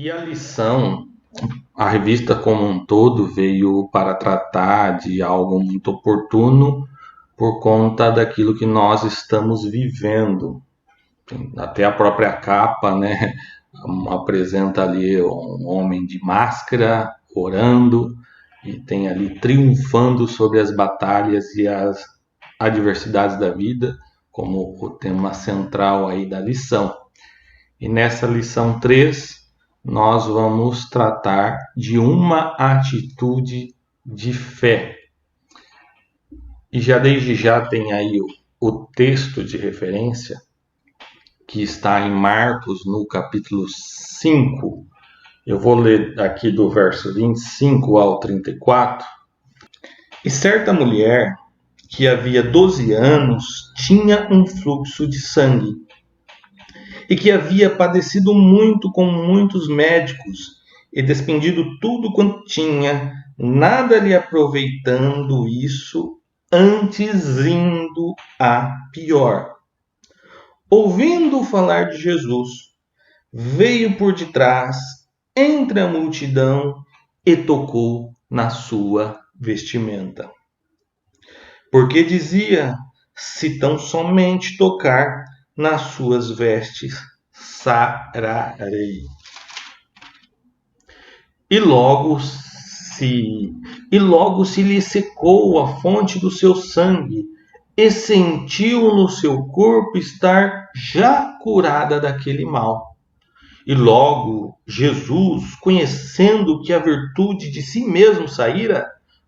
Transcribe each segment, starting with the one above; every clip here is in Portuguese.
E a lição, a revista como um todo veio para tratar de algo muito oportuno por conta daquilo que nós estamos vivendo. Até a própria capa, né, apresenta ali um homem de máscara orando e tem ali triunfando sobre as batalhas e as adversidades da vida, como o tema central aí da lição. E nessa lição 3 nós vamos tratar de uma atitude de fé. E já desde já tem aí o texto de referência, que está em Marcos, no capítulo 5. Eu vou ler aqui do verso 25 ao 34. E certa mulher, que havia 12 anos, tinha um fluxo de sangue, e que havia padecido muito com muitos médicos, e despendido tudo quanto tinha, nada lhe aproveitando isso, antes indo a pior. Ouvindo falar de Jesus, veio por detrás, entre a multidão, e tocou na sua vestimenta. Porque dizia: se tão somente tocar nas suas vestes, sararei. E logo se lhe secou a fonte do seu sangue, e sentiu no seu corpo estar já curada daquele mal. E logo Jesus, conhecendo que a virtude de si mesmo saíra,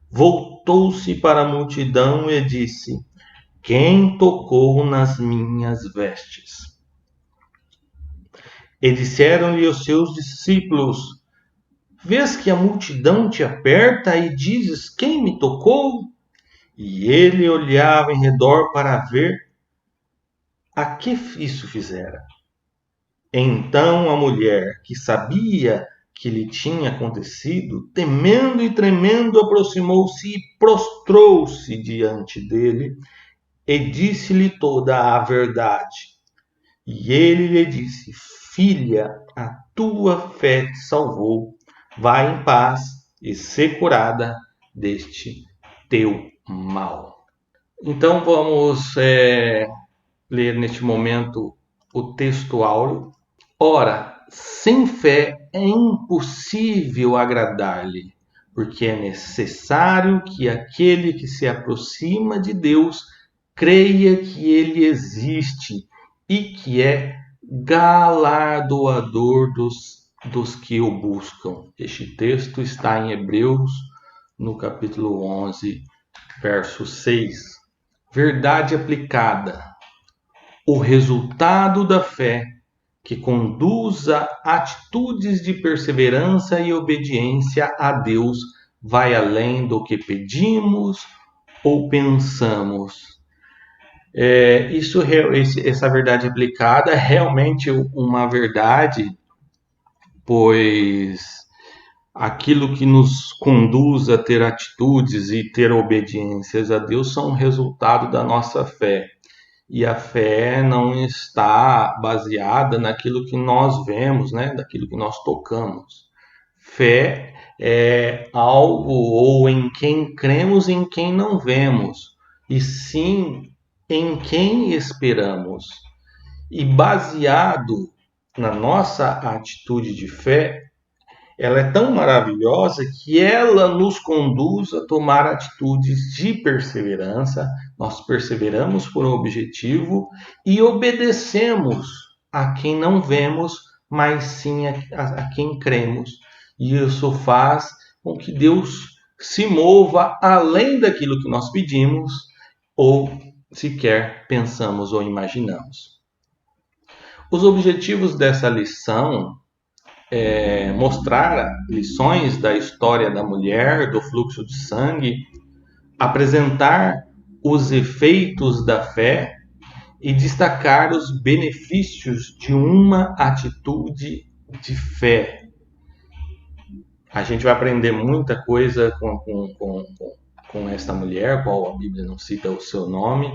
voltou-se para a multidão e disse: quem tocou nas minhas vestes? E disseram-lhe os seus discípulos: vês que a multidão te aperta e dizes: quem me tocou? E ele olhava em redor para ver a que isso fizera. Então a mulher, que sabia que lhe tinha acontecido, temendo e tremendo, aproximou-se e prostrou-se diante dele e disse-lhe toda a verdade. E ele lhe disse: filha, a tua fé te salvou. Vai em paz e ser curada deste teu mal. Então vamos ler neste momento o texto áureo. Ora, sem fé é impossível agradar-lhe, porque é necessário que aquele que se aproxima de Deus creia que ele existe e que é galardoador dos que o buscam. Este texto está em Hebreus, no capítulo 11, verso 6. Verdade aplicada. O resultado da fé que conduz a atitudes de perseverança e obediência a Deus vai além do que pedimos ou pensamos. Essa verdade aplicada é realmente uma verdade, pois aquilo que nos conduz a ter atitudes e ter obediências a Deus são o resultado da nossa fé. E a fé não está baseada naquilo que nós vemos, né? Daquilo que nós tocamos. Fé é algo ou em quem cremos e em quem não vemos, e sim em quem esperamos. E baseado na nossa atitude de fé, ela é tão maravilhosa que ela nos conduz a tomar atitudes de perseverança. Nós perseveramos por um objetivo e obedecemos a quem não vemos, mas sim a quem cremos. E isso faz com que Deus se mova além daquilo que nós pedimos ou sequer pensamos ou imaginamos. Os objetivos dessa lição mostrar lições da história da mulher, do fluxo de sangue, apresentar os efeitos da fé e destacar os benefícios de uma atitude de fé. A gente vai aprender muita coisa com esta mulher, qual a Bíblia não cita o seu nome,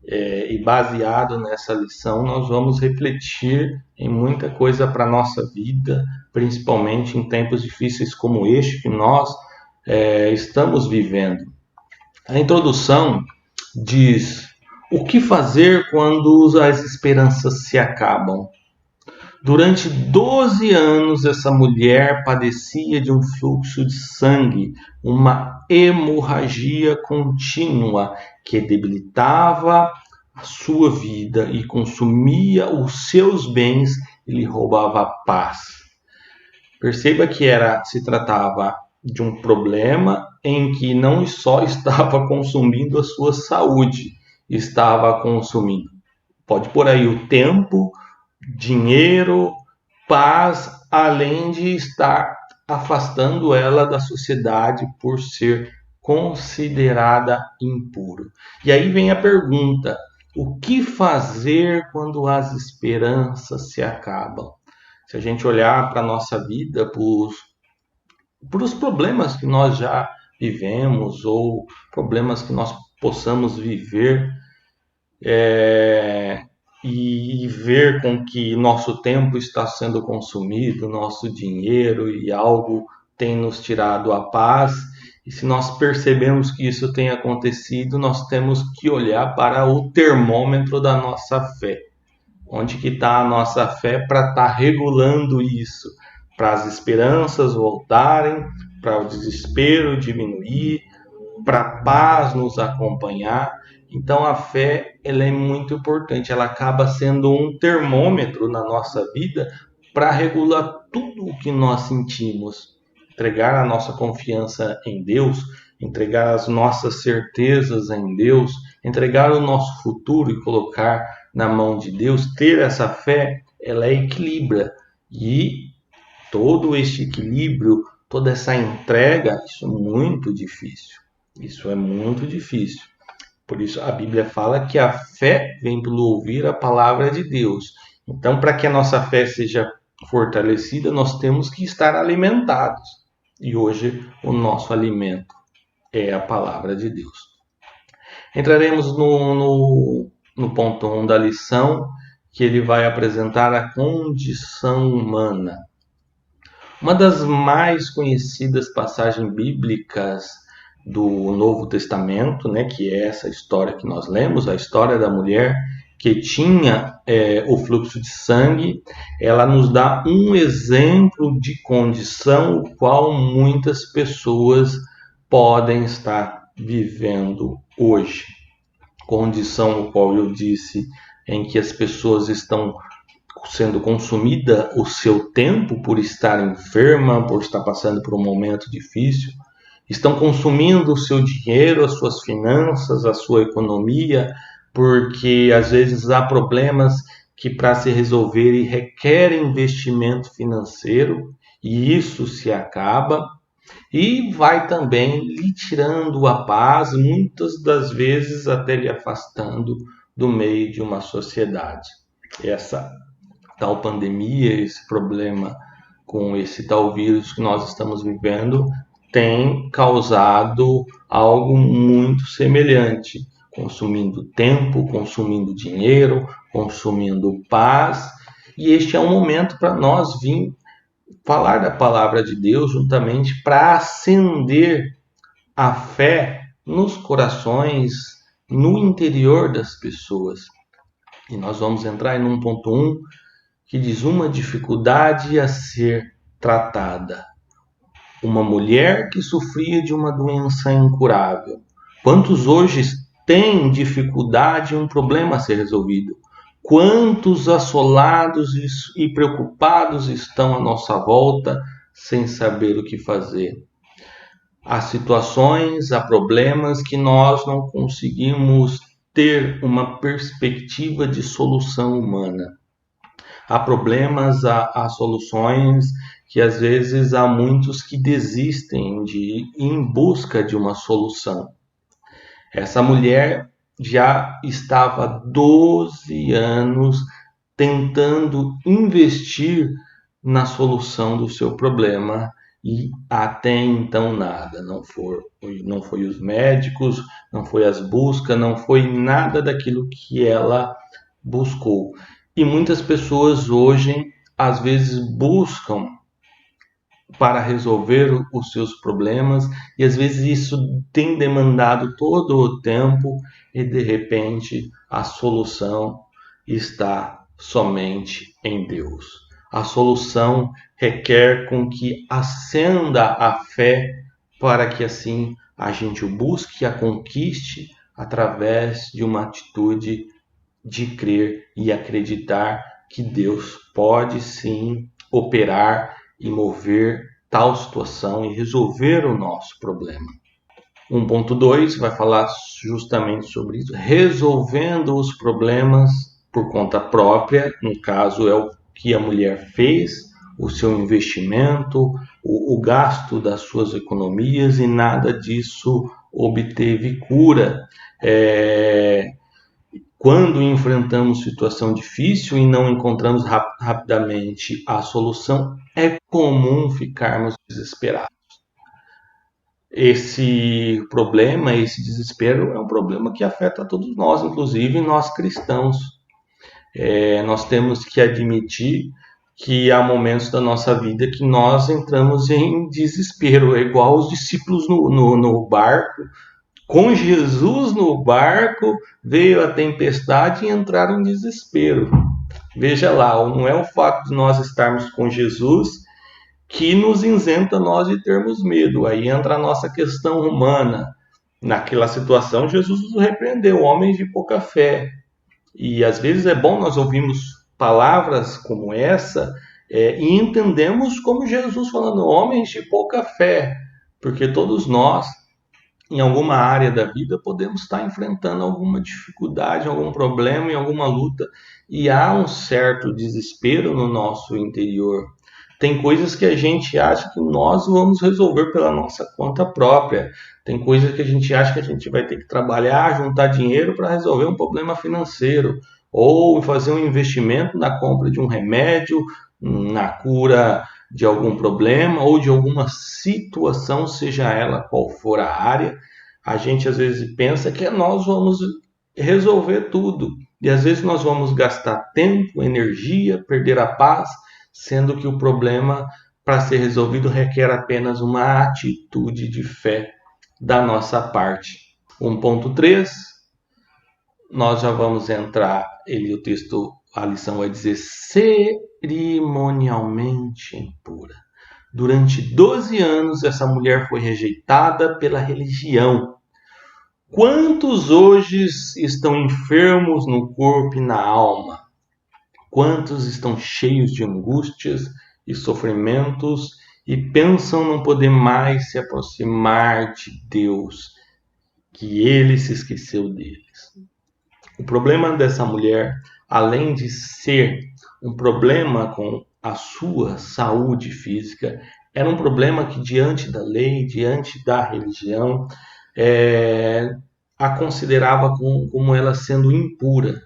e baseado nessa lição nós vamos refletir em muita coisa para a nossa vida, principalmente em tempos difíceis como este que nós estamos vivendo. A introdução diz: o que fazer quando as esperanças se acabam? Durante 12 anos, essa mulher padecia de um fluxo de sangue, uma hemorragia contínua que debilitava a sua vida e consumia os seus bens e lhe roubava a paz. Perceba que se tratava de um problema em que não só estava consumindo a sua saúde, estava consumindo, pode pôr aí, o tempo, dinheiro, paz, além de estar afastando ela da sociedade por ser considerada impuro. E aí vem a pergunta: o que fazer quando as esperanças se acabam? Se a gente olhar para a nossa vida, para os problemas que nós já vivemos ou problemas que nós possamos viver, e ver com que nosso tempo está sendo consumido, nosso dinheiro, e algo tem nos tirado a paz. E se nós percebemos que isso tem acontecido, nós temos que olhar para o termômetro da nossa fé. Onde que está a nossa fé para estar regulando isso? Para as esperanças voltarem, para o desespero diminuir, para a paz nos acompanhar. Então a fé, ela é muito importante, ela acaba sendo um termômetro na nossa vida para regular tudo o que nós sentimos. Entregar a nossa confiança em Deus, entregar as nossas certezas em Deus, entregar o nosso futuro e colocar na mão de Deus. Ter essa fé, ela equilibra, e todo este equilíbrio, toda essa entrega, isso é muito difícil. Isso é muito difícil. Por isso a Bíblia fala que a fé vem pelo ouvir a palavra de Deus. Então, para que a nossa fé seja fortalecida, nós temos que estar alimentados. E hoje o nosso alimento é a palavra de Deus. Entraremos no ponto 1 da lição, que ele vai apresentar a condição humana. Uma das mais conhecidas passagens bíblicas do Novo Testamento, né, que é essa história que nós lemos, a história da mulher que tinha o fluxo de sangue, ela nos dá um exemplo de condição o qual muitas pessoas podem estar vivendo hoje. Condição o qual eu disse, em que as pessoas estão sendo consumida o seu tempo por estar enferma, por estar passando por um momento difícil, estão consumindo o seu dinheiro, as suas finanças, a sua economia, porque às vezes há problemas que para se resolverem requerem investimento financeiro, e isso se acaba, e vai também lhe tirando a paz, muitas das vezes até lhe afastando do meio de uma sociedade. Essa tal pandemia, esse problema com esse tal vírus que nós estamos vivendo, tem causado algo muito semelhante, consumindo tempo, consumindo dinheiro, consumindo paz. E este é um momento para nós vir falar da palavra de Deus juntamente para acender a fé nos corações, no interior das pessoas. E nós vamos entrar em um ponto 1, que diz: uma dificuldade a ser tratada. Uma mulher que sofria de uma doença incurável. Quantos hoje têm dificuldade, um problema a ser resolvido? Quantos assolados e preocupados estão à nossa volta sem saber o que fazer? Há situações, há problemas que nós não conseguimos ter uma perspectiva de solução humana. Há problemas, há soluções que às vezes há muitos que desistem de ir em busca de uma solução. Essa mulher já estava há 12 anos tentando investir na solução do seu problema e até então nada. Não foi os médicos, não foi as buscas, não foi nada daquilo que ela buscou. E muitas pessoas hoje, às vezes, buscam para resolver os seus problemas, e às vezes isso tem demandado todo o tempo, e de repente a solução está somente em Deus. A solução requer com que acenda a fé, para que assim a gente o busque e a conquiste através de uma atitude de crer e acreditar que Deus pode sim operar e mover tal situação e resolver o nosso problema. 1.2 vai falar justamente sobre isso, resolvendo os problemas por conta própria, no caso é o que a mulher fez, o seu investimento, o gasto das suas economias, e nada disso obteve cura. Quando enfrentamos situação difícil e não encontramos rapidamente a solução, é comum ficarmos desesperados. Esse problema, esse desespero, é um problema que afeta todos nós, inclusive nós cristãos. Nós temos que admitir que há momentos da nossa vida que nós entramos em desespero, é igual os discípulos no barco. Com Jesus no barco, veio a tempestade e entraram em desespero. Veja lá, não é o fato de nós estarmos com Jesus que nos isenta nós de termos medo. Aí entra a nossa questão humana. Naquela situação, Jesus nos repreendeu, homens de pouca fé. E às vezes é bom nós ouvirmos palavras como essa e entendemos como Jesus falando, homens de pouca fé, porque todos nós, em alguma área da vida, podemos estar enfrentando alguma dificuldade, algum problema, em alguma luta, e há um certo desespero no nosso interior. Tem coisas que a gente acha que nós vamos resolver pela nossa conta própria. Tem coisas que a gente acha que a gente vai ter que trabalhar, juntar dinheiro para resolver um problema financeiro, ou fazer um investimento na compra de um remédio, na cura de algum problema ou de alguma situação, seja ela qual for a área. A gente às vezes pensa que nós vamos resolver tudo, e às vezes nós vamos gastar tempo, energia, perder a paz, sendo que o problema, para ser resolvido, requer apenas uma atitude de fé da nossa parte. 1.3, nós já vamos entrar, o texto, a lição vai dizer cerimonialmente impura. Durante 12 anos, essa mulher foi rejeitada pela religião. Quantos hoje estão enfermos no corpo e na alma? Quantos estão cheios de angústias e sofrimentos e pensam não poder mais se aproximar de Deus, que Ele se esqueceu deles? O problema dessa mulher, além de ser um problema com a sua saúde física, era um problema que, diante da lei, diante da religião, a considerava como ela sendo impura.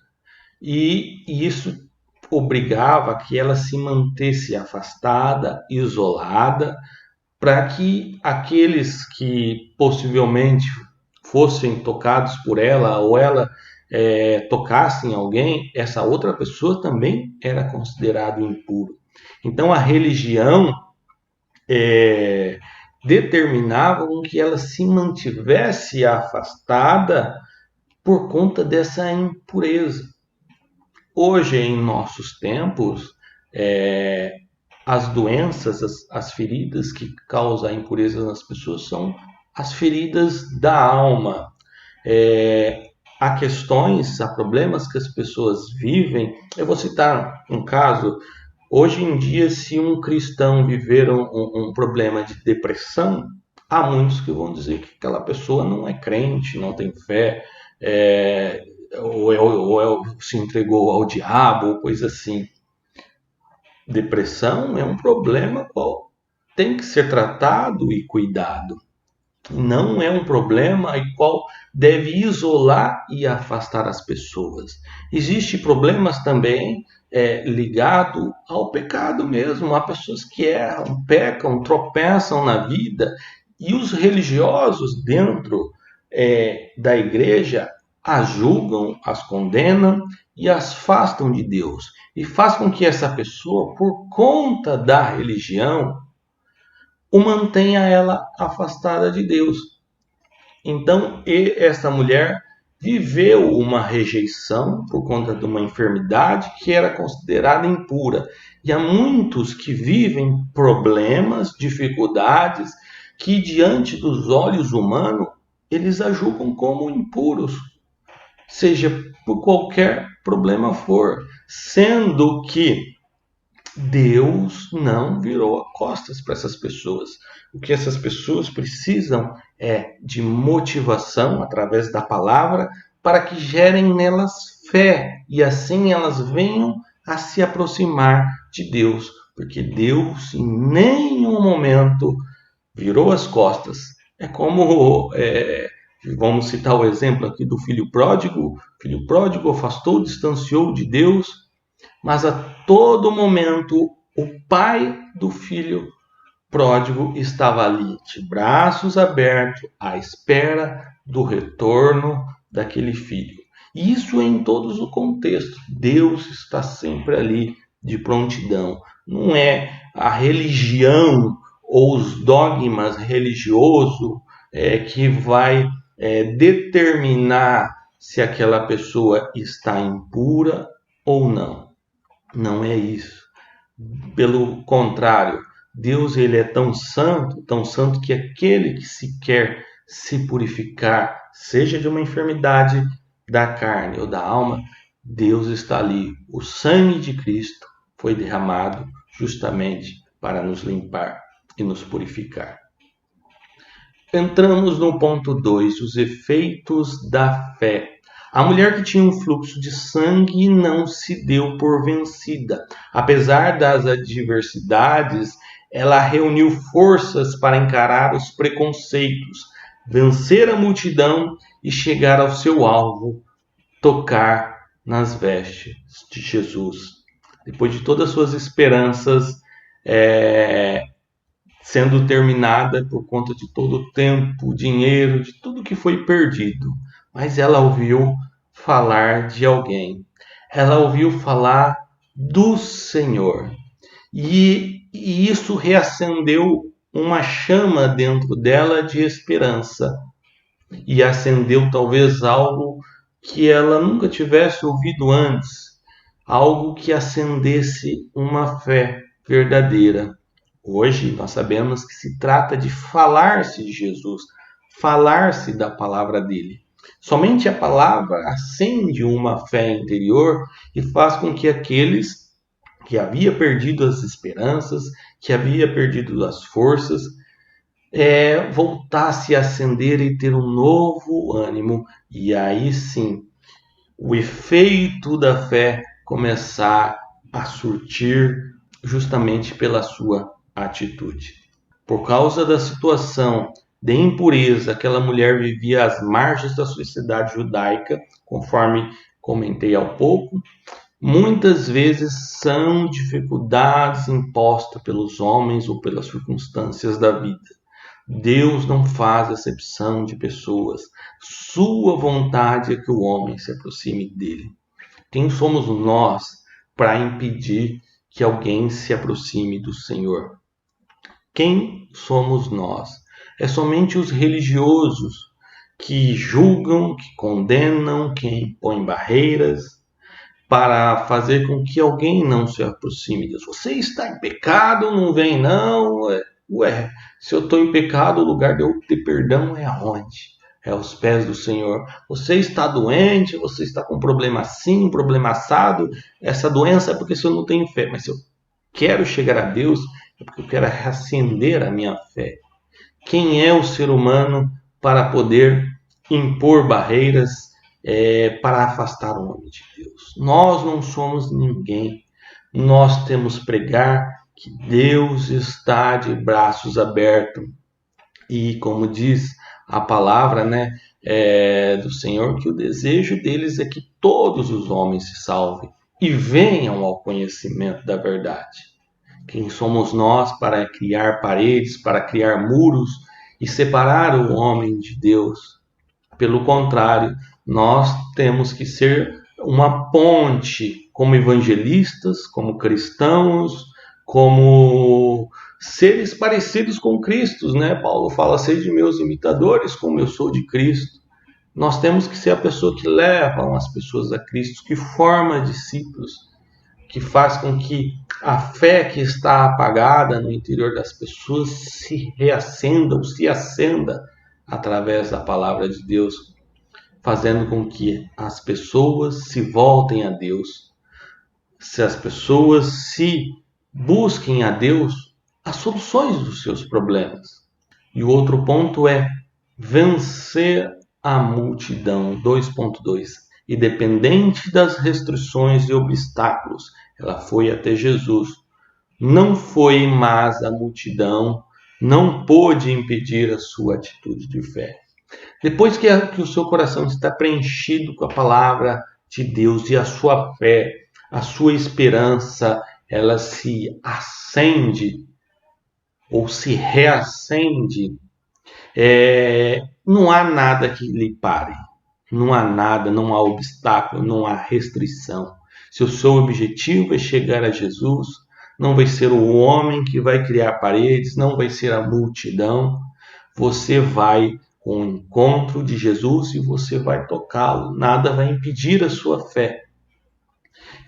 E isso obrigava que ela se mantesse afastada, isolada, para que aqueles que possivelmente fossem tocados por ela, ou ela tocasse em alguém, essa outra pessoa também era considerado impuro. Então a religião determinava que ela se mantivesse afastada por conta dessa impureza. Hoje, em nossos tempos, as doenças, as feridas que causam a impureza nas pessoas são as feridas da alma. Há questões, há problemas que as pessoas vivem. Eu vou citar um caso. Hoje em dia, se um cristão viver um problema de depressão, há muitos que vão dizer que aquela pessoa não é crente, não tem fé, ou se entregou ao diabo, ou coisa assim. Depressão é um problema qual tem que ser tratado e cuidado. Não é um problema em qual deve isolar e afastar as pessoas. Existem problemas também ligados ao pecado mesmo. Há pessoas que erram, pecam, tropeçam na vida, e os religiosos dentro da igreja as julgam, as condenam e as afastam de Deus. E faz com que essa pessoa, por conta da religião, o mantenha ela afastada de Deus. Então, essa mulher viveu uma rejeição por conta de uma enfermidade que era considerada impura. E há muitos que vivem problemas, dificuldades, que diante dos olhos humanos, eles a julgam como impuros, seja por qualquer problema for, sendo que Deus não virou costas para essas pessoas. O que essas pessoas precisam é de motivação através da palavra para que gerem nelas fé e assim elas venham a se aproximar de Deus, porque Deus em nenhum momento virou as costas. É como vamos citar o exemplo aqui do filho pródigo. O filho pródigo afastou, distanciou de Deus, mas a todo momento o pai do filho pródigo estava ali, de braços abertos, à espera do retorno daquele filho. E isso em todos os contextos. Deus está sempre ali de prontidão. Não é a religião ou os dogmas religiosos que vai determinar se aquela pessoa está impura ou não. Não é isso. Pelo contrário, Deus ele é tão santo que aquele que se quer se purificar, seja de uma enfermidade da carne ou da alma, Deus está ali. O sangue de Cristo foi derramado justamente para nos limpar e nos purificar. Entramos no ponto 2, os efeitos da fé. A mulher que tinha um fluxo de sangue não se deu por vencida. Apesar das adversidades, ela reuniu forças para encarar os preconceitos, vencer a multidão e chegar ao seu alvo, tocar nas vestes de Jesus. Depois de todas as suas esperanças sendo terminada por conta de todo o tempo, dinheiro, de tudo que foi perdido. Mas ela ouviu falar de alguém. Ela ouviu falar do Senhor. E isso reacendeu uma chama dentro dela de esperança. E acendeu talvez algo que ela nunca tivesse ouvido antes. Algo que acendesse uma fé verdadeira. Hoje nós sabemos que se trata de falar-se de Jesus, falar-se da palavra dele. Somente a palavra acende uma fé interior e faz com que aqueles que havia perdido as esperanças, que havia perdido as forças, voltasse a acender e ter um novo ânimo. E aí sim, o efeito da fé começar a surtir justamente pela sua atitude. Por causa da situação de impureza, aquela mulher vivia às margens da sociedade judaica, conforme comentei há pouco. Muitas vezes são dificuldades impostas pelos homens ou pelas circunstâncias da vida. Deus não faz acepção de pessoas. Sua vontade é que o homem se aproxime dele. Quem somos nós para impedir que alguém se aproxime do Senhor? Quem somos nós? É somente os religiosos que julgam, que condenam, que impõem barreiras para fazer com que alguém não se aproxime de Deus. Você está em pecado, não vem não. Ué, se eu estou em pecado, o lugar de eu ter perdão é aonde? É aos pés do Senhor. Você está doente, você está com um problema assim, um problema assado. Essa doença é porque eu não tenho fé. Mas se eu quero chegar a Deus, é porque eu quero reacender a minha fé. Quem é o ser humano para poder impor barreiras para afastar o homem de Deus? Nós não somos ninguém. Nós temos que pregar que Deus está de braços abertos. E como diz a palavra do Senhor, que o desejo deles é que todos os homens se salvem e venham ao conhecimento da verdade. Quem somos nós para criar paredes, para criar muros e separar o homem de Deus? Pelo contrário, nós temos que ser uma ponte como evangelistas, como cristãos, como seres parecidos com Cristo, né? Paulo fala, sede meus imitadores, como eu sou de Cristo. Nós temos que ser a pessoa que leva as pessoas a Cristo, que forma discípulos, que faz com que a fé que está apagada no interior das pessoas se reacenda ou se acenda através da palavra de Deus, fazendo com que as pessoas se voltem a Deus, se as pessoas se busquem a Deus as soluções dos seus problemas. E o outro ponto é vencer a multidão. 2.2. Independente das restrições e obstáculos, ela foi até Jesus. Não foi, mas a multidão não pôde impedir a sua atitude de fé. Depois que o seu coração está preenchido com a palavra de Deus e a sua fé, a sua esperança, ela se acende ou se reacende, não há nada que lhe pare. Não há nada, não há obstáculo, não há restrição. Se o seu objetivo é chegar a Jesus, não vai ser o homem que vai criar paredes, não vai ser a multidão. Você vai com o encontro de Jesus e você vai tocá-lo. Nada vai impedir a sua fé.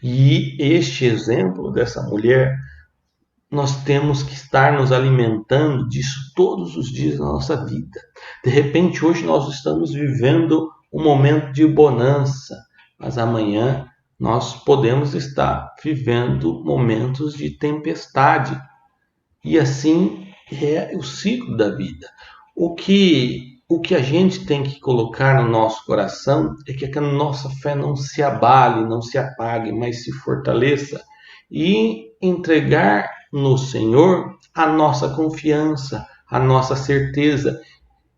E este exemplo dessa mulher, nós temos que estar nos alimentando disso todos os dias na nossa vida. De repente, hoje nós estamos vivendo um momento de bonança, mas amanhã nós podemos estar vivendo momentos de tempestade. E assim é o ciclo da vida. O que a gente tem que colocar no nosso coração é que a nossa fé não se abale, não se apague, mas se fortaleça e entregar no Senhor a nossa confiança, a nossa certeza,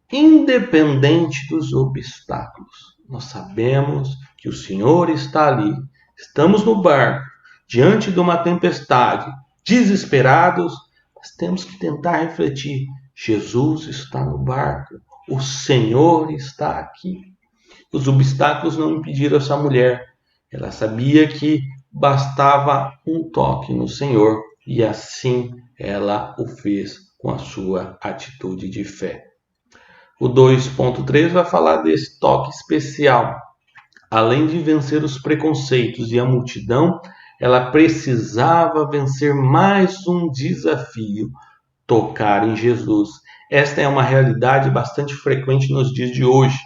independente dos obstáculos. Nós sabemos que o Senhor está ali. Estamos no barco, diante de uma tempestade, desesperados, mas temos que tentar refletir. Jesus está no barco, o Senhor está aqui. Os obstáculos não impediram essa mulher. Ela sabia que bastava um toque no Senhor e assim ela o fez com a sua atitude de fé. O 2.3 vai falar desse toque especial. Além de vencer os preconceitos e a multidão, ela precisava vencer mais um desafio: tocar em Jesus. Esta é uma realidade bastante frequente nos dias de hoje.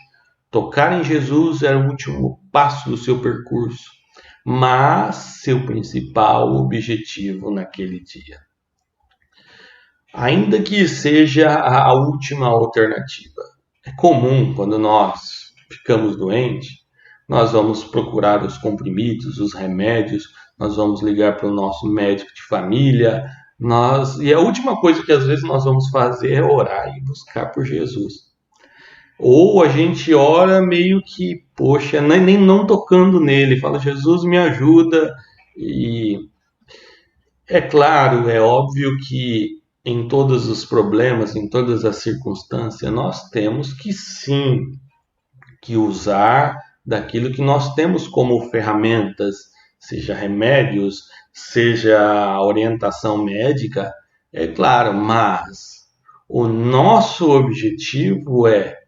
Tocar em Jesus era o último passo do seu percurso, mas seu principal objetivo naquele dia. Ainda que seja a última alternativa. É comum, quando nós ficamos doentes, nós vamos procurar os comprimidos, os remédios, nós vamos ligar para o nosso médico de família, e a última coisa que às vezes nós vamos fazer é orar e buscar por Jesus. Ou a gente ora meio que, poxa, nem não tocando nele, fala, Jesus me ajuda. E é claro, é óbvio que em todos os problemas, em todas as circunstâncias, nós temos que sim, que usar daquilo que nós temos como ferramentas, seja remédios, seja orientação médica, é claro, mas o nosso objetivo é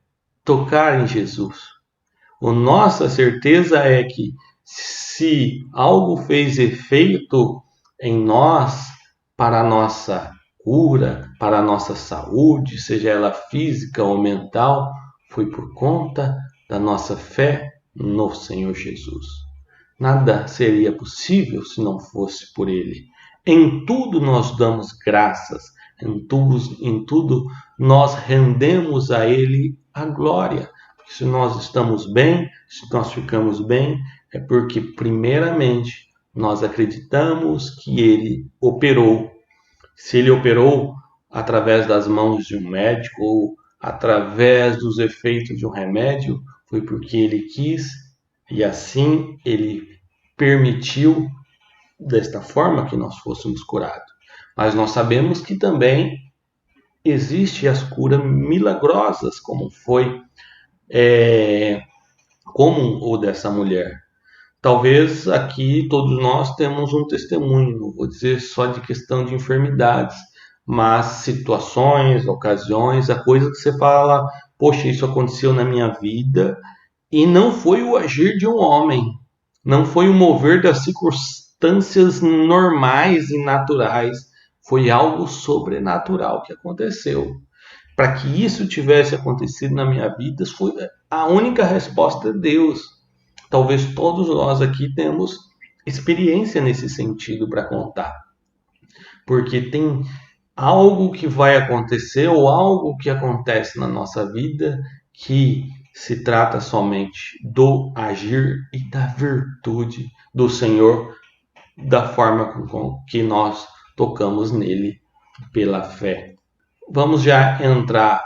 tocar em Jesus. A nossa certeza é que se algo fez efeito em nós, para a nossa cura, para a nossa saúde, seja ela física ou mental, foi por conta da nossa fé no Senhor Jesus. Nada seria possível se não fosse por Ele. Em tudo nós damos graças, em tudo nós rendemos a Ele a glória. Porque se nós estamos bem, se nós ficamos bem, é porque primeiramente nós acreditamos que Ele operou. Se Ele operou através das mãos de um médico ou através dos efeitos de um remédio, foi porque Ele quis e assim Ele permitiu desta forma que nós fôssemos curados. Mas nós sabemos que também existem as curas milagrosas, como foi como o dessa mulher. Talvez aqui todos nós temos um testemunho, não vou dizer só de questão de enfermidades, mas situações, ocasiões, a coisa que você fala, poxa, isso aconteceu na minha vida e não foi o agir de um homem, não foi o mover das circunstâncias normais e naturais, foi algo sobrenatural que aconteceu. Para que isso tivesse acontecido na minha vida, foi a única resposta de Deus. Talvez todos nós aqui temos experiência nesse sentido para contar, porque tem algo que vai acontecer ou algo que acontece na nossa vida que se trata somente do agir e da virtude do Senhor, da forma com que nós tocamos nele pela fé. Vamos já entrar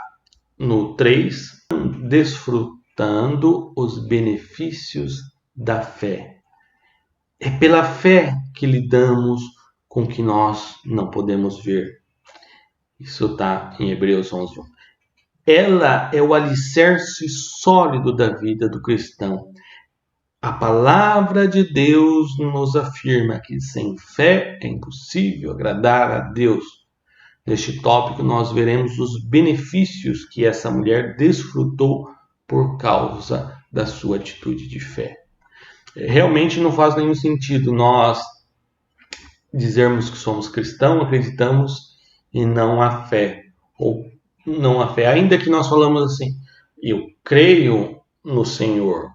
no 3, desfrutando os benefícios da fé. É pela fé que lidamos com o que nós não podemos ver. Isso está em Hebreus 11:1. Ela é o alicerce sólido da vida do cristão. A palavra de Deus nos afirma que sem fé é impossível agradar a Deus. Neste tópico, nós veremos os benefícios que essa mulher desfrutou por causa da sua atitude de fé. Realmente não faz nenhum sentido nós dizermos que somos cristãos, acreditamos e não a fé, ou não a fé, ainda que nós falamos assim, eu creio no Senhor,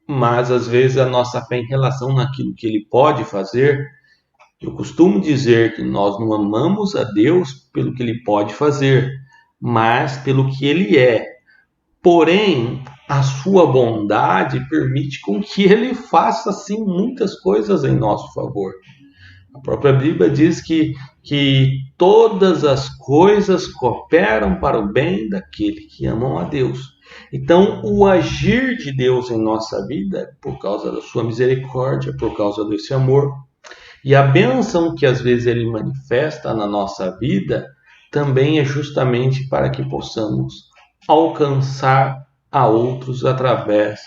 mas às vezes a nossa fé em relação naquilo que Ele pode fazer, eu costumo dizer que nós não amamos a Deus pelo que Ele pode fazer, mas pelo que Ele é. Porém, a sua bondade permite com que Ele faça sim muitas coisas em nosso favor. A própria Bíblia diz que todas as coisas cooperam para o bem daquele que amam a Deus. Então, o agir de Deus em nossa vida é por causa da sua misericórdia, por causa desse amor. E a bênção que às vezes Ele manifesta na nossa vida também é justamente para que possamos alcançar a outros através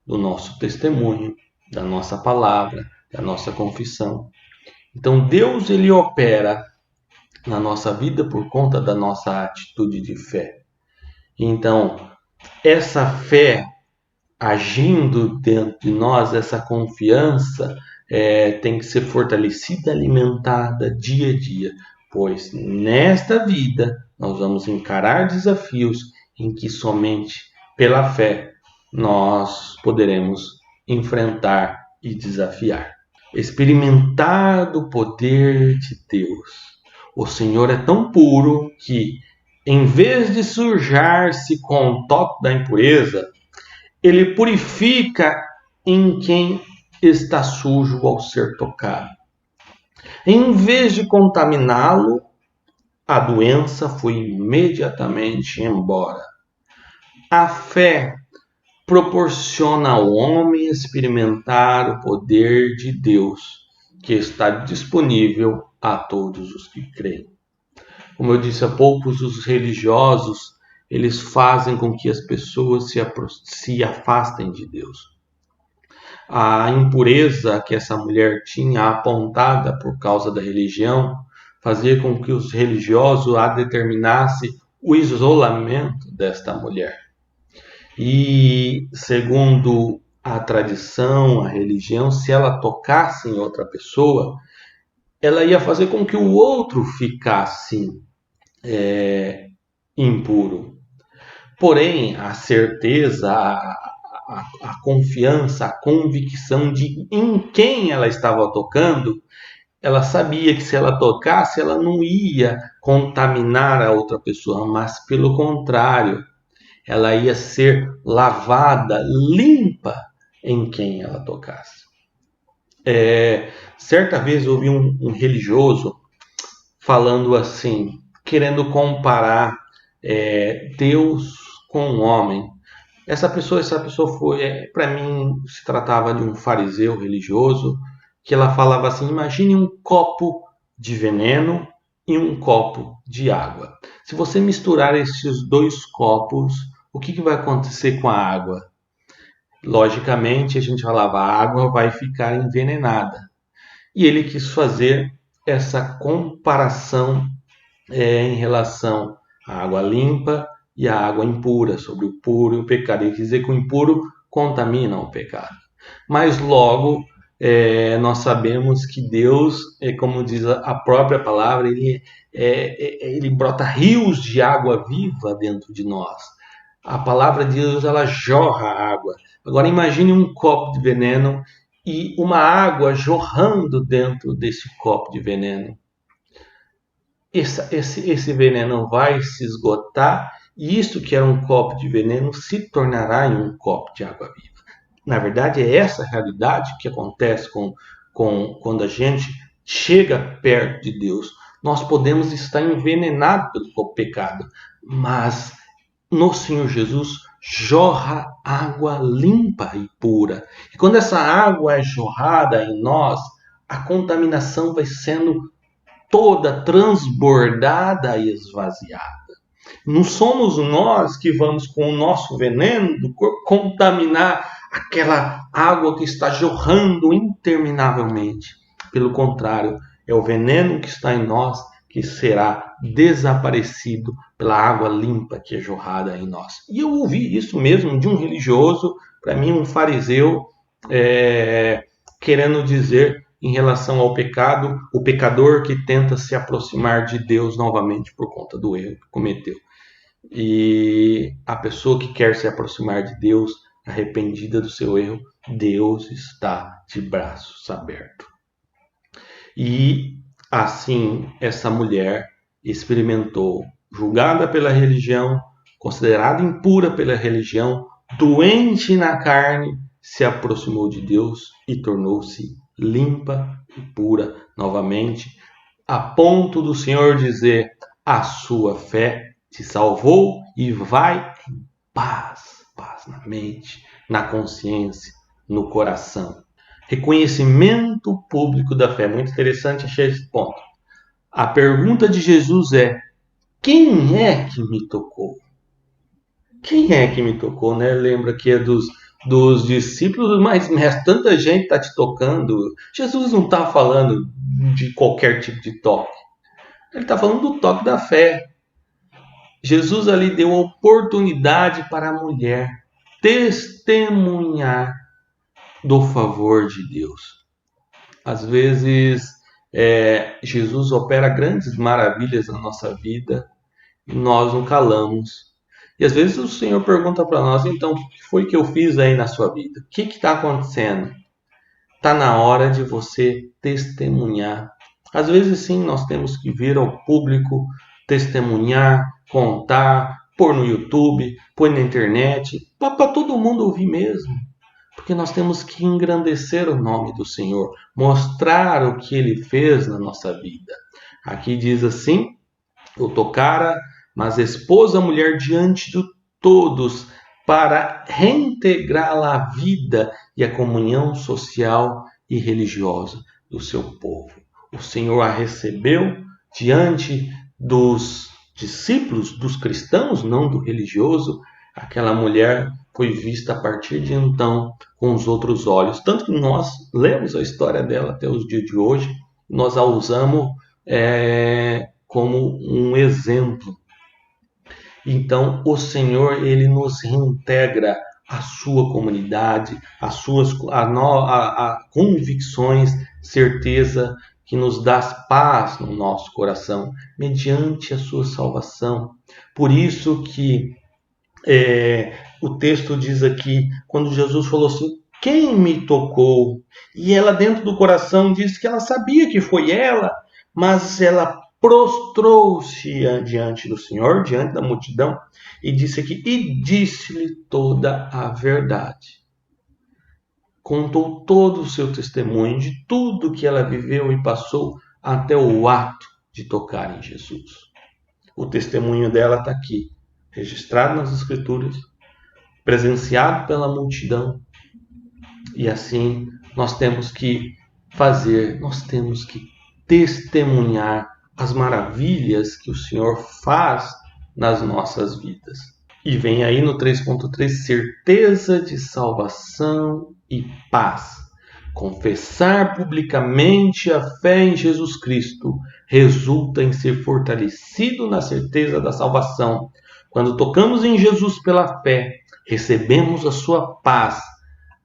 do nosso testemunho, da nossa palavra, da nossa confissão. Então Deus ele opera na nossa vida por conta da nossa atitude de fé. Então, essa fé agindo dentro de nós, essa confiança tem que ser fortalecida, alimentada dia a dia, pois nesta vida nós vamos encarar desafios em que somente pela fé nós poderemos enfrentar e desafiar. Experimentar do poder de Deus. O Senhor é tão puro que, em vez de sujar-se com o toque da impureza, Ele purifica em quem está sujo ao ser tocado. Em vez de contaminá-lo, a doença foi imediatamente embora. A fé proporciona ao homem experimentar o poder de Deus, que está disponível a todos os que creem. Como eu disse há pouco, os religiosos, eles fazem com que as pessoas se afastem de Deus. A impureza que essa mulher tinha apontada por causa da religião fazia com que os religiosos a determinassem o isolamento desta mulher. E, segundo a tradição, a religião, se ela tocasse em outra pessoa, ela ia fazer com que o outro ficasse impuro. Porém, a certeza, a confiança, a convicção de em quem ela estava tocando, ela sabia que se ela tocasse, ela não ia contaminar a outra pessoa, mas pelo contrário, ela ia ser lavada, limpa em quem ela tocasse. Certa vez eu ouvi um religioso falando assim, querendo comparar Deus com o homem. Essa pessoa foi, para mim, se tratava de um fariseu religioso, que ela falava assim, imagine um copo de veneno e um copo de água. Se você misturar esses dois copos, o que vai acontecer com a água? Logicamente, a gente falava, a água vai ficar envenenada. E ele quis fazer essa comparação em relação à água limpa e à água impura, sobre o puro e o pecado. Ele quer dizer que o impuro contamina o pecado. Mas logo nós sabemos que Deus, como diz a própria palavra, ele brota rios de água viva dentro de nós. A palavra de Deus, ela jorra água. Agora imagine um copo de veneno e uma água jorrando dentro desse copo de veneno. Esse veneno vai se esgotar e isso que era um copo de veneno se tornará em um copo de água viva. Na verdade, é essa a realidade que acontece quando a gente chega perto de Deus. Nós podemos estar envenenados pelo pecado, mas no Senhor Jesus jorra água limpa e pura. E quando essa água é jorrada em nós, a contaminação vai sendo toda transbordada e esvaziada. Não somos nós que vamos com o nosso veneno do corpo contaminar aquela água que está jorrando interminavelmente. Pelo contrário, é o veneno que está em nós que será desaparecido pela água limpa que é jorrada em nós. E eu ouvi isso mesmo de um religioso, para mim um fariseu, querendo dizer em relação ao pecado, o pecador que tenta se aproximar de Deus novamente por conta do erro que cometeu. E a pessoa que quer se aproximar de Deus, arrependida do seu erro, Deus está de braços abertos. E assim essa mulher experimentou, julgada pela religião, considerada impura pela religião, doente na carne, se aproximou de Deus e tornou-se limpa e pura novamente, a ponto do Senhor dizer: a sua fé te salvou e vai em paz, paz na mente, na consciência, no coração. Reconhecimento público da fé. Muito interessante, achei esse ponto. A pergunta de Jesus é: quem é que me tocou? Quem é que me tocou, né? Lembra que é dos discípulos, mas tanta gente está te tocando. Jesus não está falando de qualquer tipo de toque. Ele está falando do toque da fé. Jesus ali deu oportunidade para a mulher testemunhar do favor de Deus. Às vezes, Jesus opera grandes maravilhas na nossa vida e nós não calamos. E às vezes o Senhor pergunta para nós: então, o que foi que eu fiz aí na sua vida? O que está acontecendo? Está na hora de você testemunhar. Às vezes sim, nós temos que vir ao público, testemunhar, contar, pôr no YouTube, pôr na internet, para todo mundo ouvir mesmo. Porque nós temos que engrandecer o nome do Senhor, mostrar o que Ele fez na nossa vida. Aqui diz assim: eu tocara, mas expôs a mulher diante de todos para reintegrá-la à vida e à comunhão social e religiosa do seu povo. O Senhor a recebeu diante dos discípulos, dos cristãos, não do religioso. Aquela mulher foi vista a partir de então com os outros olhos. Tanto que nós lemos a história dela até os dias de hoje, nós a usamos como um exemplo. Então, o Senhor, Ele nos reintegra a sua comunidade, as suas convicções, certeza que nos dá paz no nosso coração, mediante a sua salvação. Por isso que o texto diz aqui, quando Jesus falou assim: quem me tocou? E ela dentro do coração disse que ela sabia que foi ela, mas ela prostrou-se diante do Senhor, diante da multidão, e disse aqui: e disse-lhe toda a verdade. Contou todo o seu testemunho de tudo que ela viveu e passou até o ato de tocar em Jesus. O testemunho dela está aqui, registrado nas Escrituras, presenciado pela multidão. E assim nós temos que fazer, nós temos que testemunhar as maravilhas que o Senhor faz nas nossas vidas. E vem aí no 3.3, certeza de salvação e paz. Confessar publicamente a fé em Jesus Cristo, resulta em ser fortalecido na certeza da salvação. Quando tocamos em Jesus pela fé, recebemos a sua paz.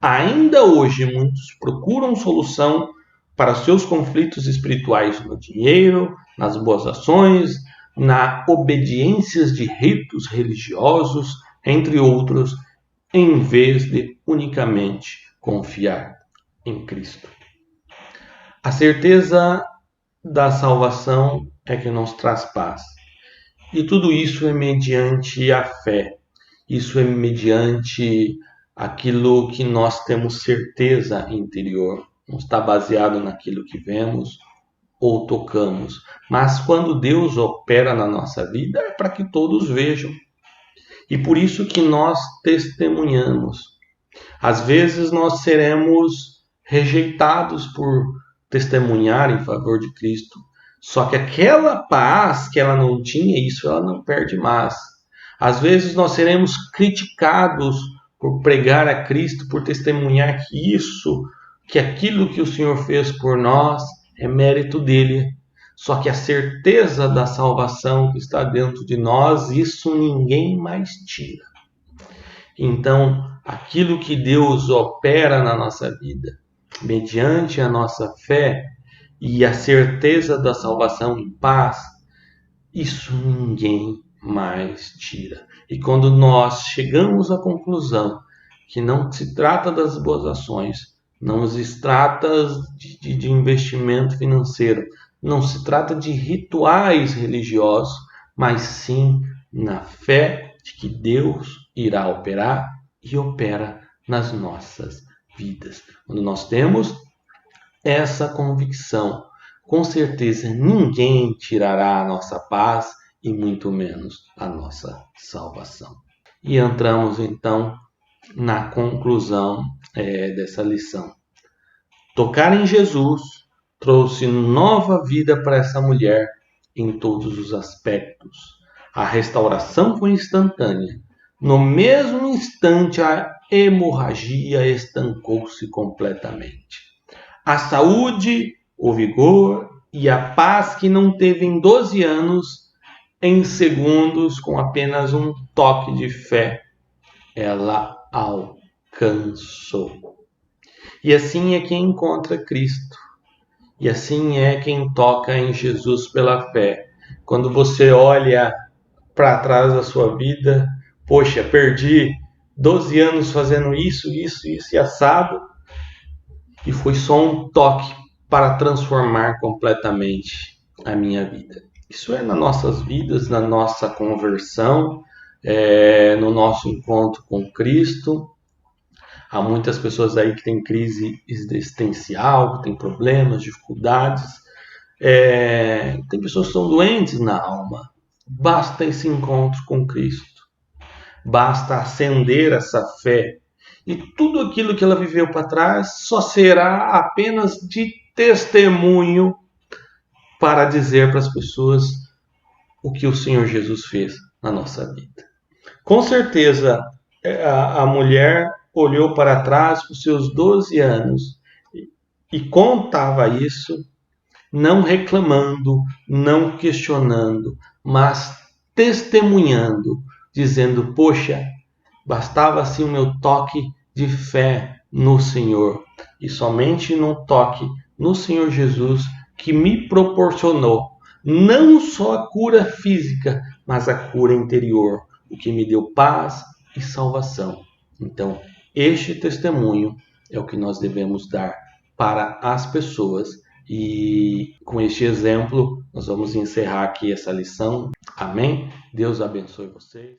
Ainda hoje, muitos procuram solução para seus conflitos espirituais no dinheiro, nas boas ações, na obediência de ritos religiosos, entre outros, em vez de unicamente confiar em Cristo. A certeza da salvação é que nos traz paz. E tudo isso é mediante a fé. Isso é mediante aquilo que nós temos certeza interior. Não está baseado naquilo que vemos ou tocamos. Mas quando Deus opera na nossa vida, é para que todos vejam. E por isso que nós testemunhamos. Às vezes nós seremos rejeitados por testemunhar em favor de Cristo. Só que aquela paz que ela não tinha, isso ela não perde mais. Às vezes nós seremos criticados por pregar a Cristo, por testemunhar que aquilo que o Senhor fez por nós é mérito dele. Só que a certeza da salvação que está dentro de nós, isso ninguém mais tira. Então, aquilo que Deus opera na nossa vida, mediante a nossa fé e a certeza da salvação em paz, isso ninguém mais tira. E quando nós chegamos à conclusão que não se trata das boas ações, não se trata de investimento financeiro, não se trata de rituais religiosos, mas sim na fé de que Deus irá operar e opera nas nossas vidas. Quando nós temos essa convicção, com certeza ninguém tirará a nossa paz e muito menos a nossa salvação. E entramos então na conclusão dessa lição. Tocar em Jesus trouxe nova vida para essa mulher em todos os aspectos. A restauração foi instantânea. No mesmo instante, a hemorragia estancou-se completamente. A saúde, o vigor e a paz que não teve em 12 anos, em segundos, com apenas um toque de fé, ela alcançou. E assim é quem encontra Cristo. E assim é quem toca em Jesus pela fé. Quando você olha para trás da sua vida, poxa, perdi 12 anos fazendo isso e assado, e foi só um toque para transformar completamente a minha vida. Isso é nas nossas vidas, na nossa conversão, no nosso encontro com Cristo. Há muitas pessoas aí que têm crise existencial, que têm problemas, dificuldades. Tem pessoas que são doentes na alma. Basta esse encontro com Cristo. Basta acender essa fé. E tudo aquilo que ela viveu para trás só será apenas de testemunho para dizer para as pessoas o que o Senhor Jesus fez na nossa vida. Com certeza, a mulher olhou para trás com seus 12 anos e contava isso, não reclamando, não questionando, mas testemunhando, dizendo, poxa, bastava assim o meu toque de fé no Senhor, e somente num toque no Senhor Jesus que me proporcionou não só a cura física, mas a cura interior, o que me deu paz e salvação. Então, este testemunho é o que nós devemos dar para as pessoas. E com este exemplo, nós vamos encerrar aqui essa lição. Amém? Deus abençoe vocês.